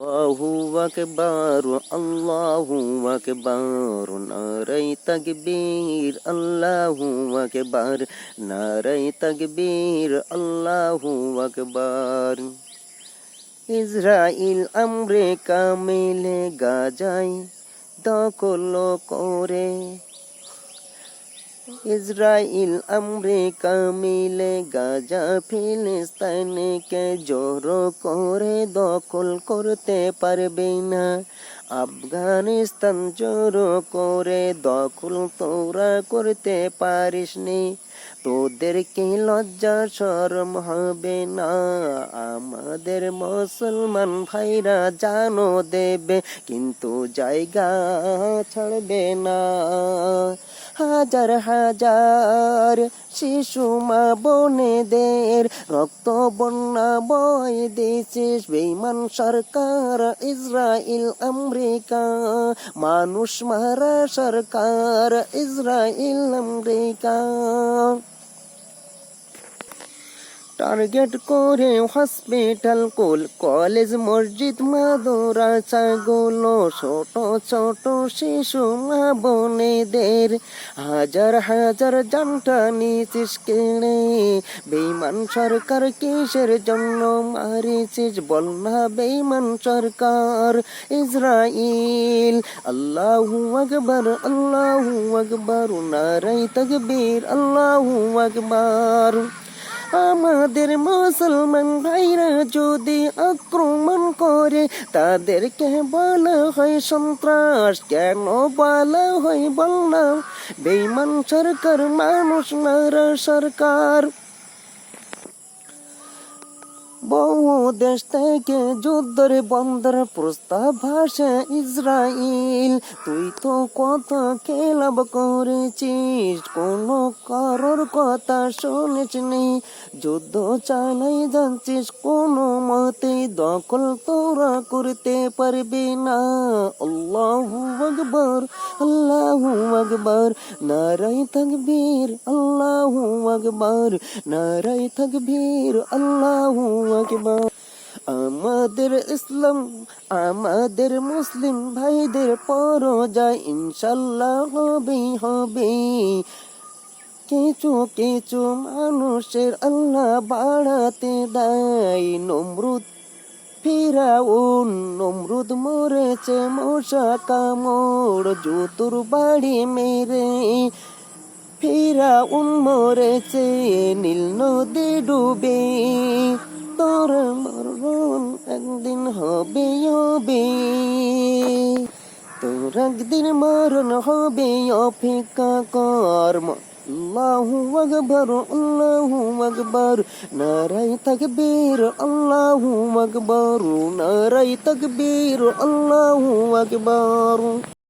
আল্লাহু আকবার আল্লাহু আকবার নারায়ে তাকবীর আল্লাহু আকবার নারায়ে তাকবীর আল্লাহু আকবার। ইসরাইল আমেরিকা মিলে গাজায় দখল করে, ইসরাইল আমেরিকা মিলে গাজা ফিলিস্তিনকে জড়ো করে দখল করতে পারবে না। আফগানিস্তান জড়ো করে দখল তোরা করতে পারিসনি, তোদেরকে লজ্জা শরম হবে না। আমাদের মুসলমান ভাইরা জানো দেবে কিন্তু জায়গা ছাড়বে না। হাজার হাজার শিশু মা বোনেদের রক্ত বন্যা বয় দিয়েছিস বেঈমান সরকার ইসরাইল আমেরিকা, মানুষ মারা সরকার ইসরাইল আমেরিকা। টার্গেট করে হসপিটাল, কলেজ, মসজিদ, মাদ্রাসাগুলো, ছোট ছোট শিশু মা বোনেদের হাজার হাজার জানটা নিয়েছিস কেড়ে। বেঈমান সরকার কিসের জন্য মারিছিস বল না বেঈমান সরকার ইসরাইল। আল্লাহু আকবার আল্লাহু আকবার নারায়ে তাকবীর আল্লাহু আকবার। আমাদের মুসলমান ভাইরা যদি আক্রমণ করে তাদেরকে বলা হয় সন্ত্রাস, কেন বলা হয় বল না বেঈমান সরকার মানুষ মারা সরকার। বহু দেশ থেকে যুদ্ধের বন্ধের প্রস্তাব ভাসে ইসরাইল, তুই তো কত খেলাপ করেছিস, কোনো কারোর কথা শুনিসনি। যুদ্ধ চালাই যাচ্ছিস, কোনো মতে দখল তোরা করতে পারবি না। আল্লাহু আকবার আল্লাহু আকবার নারায়ে তাকবীর আল্লাহু আকবার নারায়ে তাকবীর আল্লাহু আকবার। আমাদের ইসলাম আমাদের মুসলিম ভাইদের পরজয় ইনশাল্লাহ হবে হবে। কিছু কিছু মানুষের আল্লাহ বাড়াতে দেয়, নমরুদ মরেছে মশা কামড় জুতুর বাড়ি মেরে। ফিরাউন মরেছে নীল নদী ডুবে, তোর মরণ একদিন হবে হবে, তোর একদিন মরণ হবে অপেক্ষা কর। আল্লাহু আকবার আল্লাহু আকবার নারায়ে তাকবীর আল্লাহু আকবার নারায়ে তাকবীর আল্লাহু আকবার।